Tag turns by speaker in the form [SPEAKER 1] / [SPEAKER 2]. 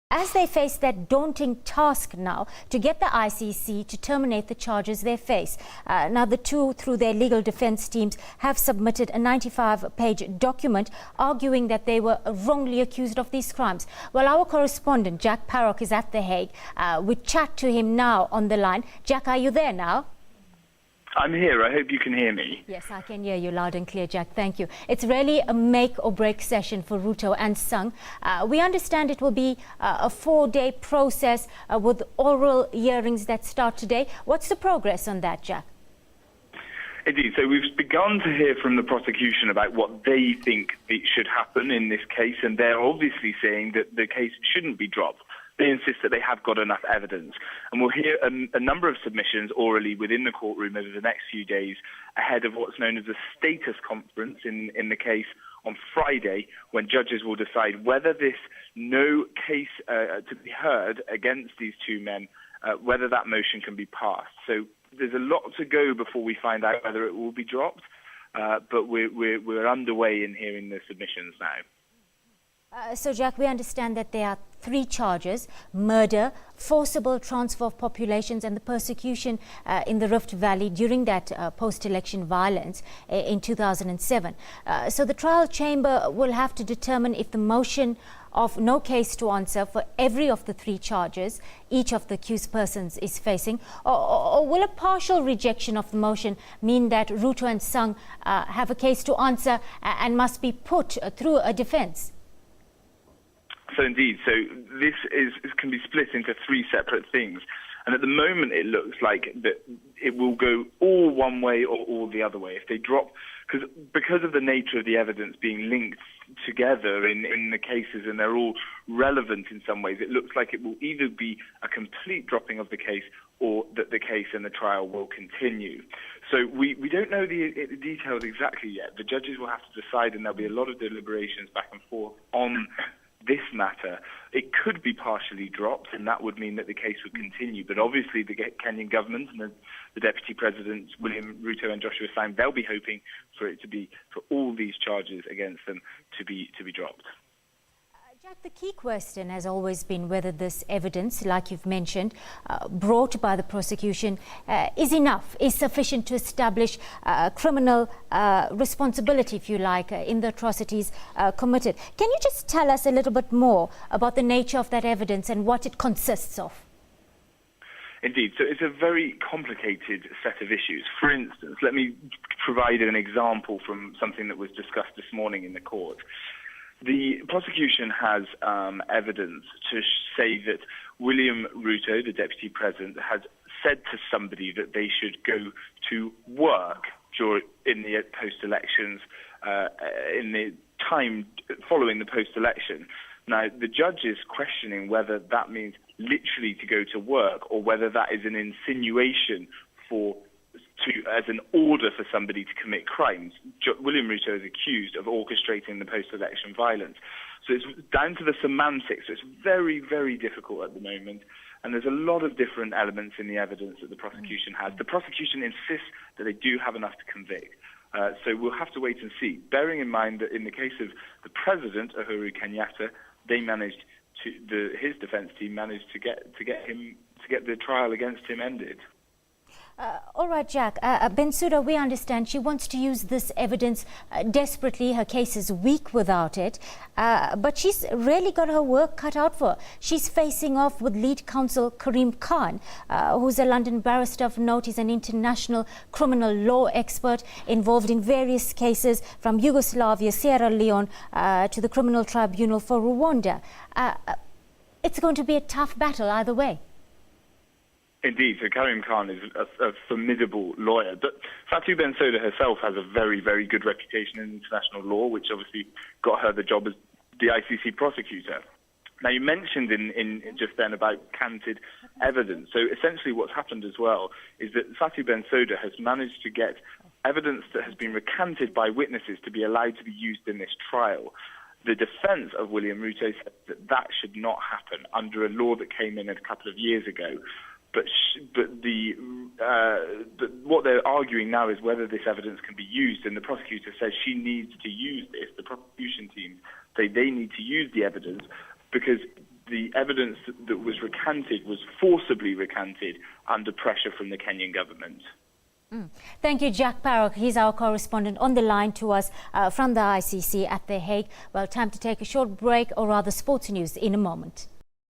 [SPEAKER 1] as they face that daunting task now to get the ICC to terminate the charges they face. Now, the two, through their legal defence teams, have submitted a 95-page document arguing that they were wrongly accused of these crimes. Well, our correspondent, Jack Parrock, is at The Hague. We chat to him now on the line. Jack, are you there now?
[SPEAKER 2] I'm here. I hope you can hear me.
[SPEAKER 1] Yes, I can hear you loud and clear, Jack. Thank you. It's really a make-or-break session for Ruto and Sung. We understand it will be a 4-day process with oral hearings that start today. What's the progress on that, Jack?
[SPEAKER 2] Indeed. So we've begun to hear from the prosecution about what they think should happen in this case, and they're obviously saying that the case shouldn't be dropped. They insist that they have got enough evidence. And we'll hear a number of submissions orally within the courtroom over the next few days ahead of what's known as a status conference in the case on Friday, when judges will decide whether this no case to be heard against these two men, whether that motion can be passed. So there's a lot to go before we find out whether it will be dropped, but we're underway in hearing the submissions now.
[SPEAKER 1] So, Jack, we understand that there are 3 charges: murder, forcible transfer of populations, and the persecution in the Rift Valley during that post-election violence in 2007. So the trial chamber will have to determine if the motion of no case to answer for every of the 3 charges each of the accused persons is facing, or will a partial rejection of the motion mean that Ruto and Sung have a case to answer and must be put through a defence?
[SPEAKER 2] So indeed, so this can be split into 3 separate things. And at the moment, it looks like that it will go all one way or all the other way. If they drop, because of the nature of the evidence being linked together in the cases, and they're all relevant in some ways, it looks like it will either be a complete dropping of the case or that the case and the trial will continue. So we don't know the details exactly yet. The judges will have to decide, and there'll be a lot of deliberations back and forth on this matter. It could be partially dropped, and that would mean that the case would continue. But obviously the Kenyan government and the Deputy Presidents, William Ruto and Joshua Sang, they'll be hoping for it to be, for all these charges against them to be dropped.
[SPEAKER 1] Jack, the key question has always been whether this evidence, like you've mentioned, brought by the prosecution is enough, is sufficient to establish criminal responsibility, if you like, in the atrocities committed. Can you just tell us a little bit more about the nature of that evidence and what it consists of?
[SPEAKER 2] Indeed. So it's a very complicated set of issues. For instance, let me provide an example from something that was discussed this morning in the court. The prosecution has evidence to say that William Ruto, the Deputy President, has said to somebody that they should go to work in the post-elections, in the time following the post-election. Now, the judge is questioning whether that means literally to go to work or whether that is an insinuation as an order for somebody to commit crimes. William Ruto is accused of orchestrating the post-election violence. So it's down to the semantics. So it's very, very difficult at the moment. And there's a lot of different elements in the evidence that the prosecution has. The prosecution insists that they do have enough to convict. So we'll have to wait and see. Bearing in mind that in the case of the President, Uhuru Kenyatta, they managed his defence team managed to get the trial against him ended.
[SPEAKER 1] All right, Jack. Bensouda, we understand she wants to use this evidence desperately. Her case is weak without it. But she's really got her work cut out for her. She's facing off with lead counsel Karim Khan, who's a London barrister of note. He's an international criminal law expert involved in various cases from Yugoslavia, Sierra Leone, to the Criminal Tribunal for Rwanda. It's going to be a tough battle either way.
[SPEAKER 2] Indeed, so Karim Khan is a formidable lawyer. But Fatou Bensouda herself has a very, very good reputation in international law, which obviously got her the job as the ICC prosecutor. Now, you mentioned in just then about canted evidence. So essentially what's happened as well is that Fatou Bensouda has managed to get evidence that has been recanted by witnesses to be allowed to be used in this trial. The defence of William Ruto said that should not happen under a law that came in a couple of years ago. But what they're arguing now is whether this evidence can be used, and the prosecutor says she needs to use this. The prosecution team say they need to use the evidence because the evidence that was recanted was forcibly recanted under pressure from the Kenyan government.
[SPEAKER 1] Thank you, Jack Parrock. He's our correspondent on the line to us from the ICC at The Hague. Well, time to take a short break, or rather sports news in a moment.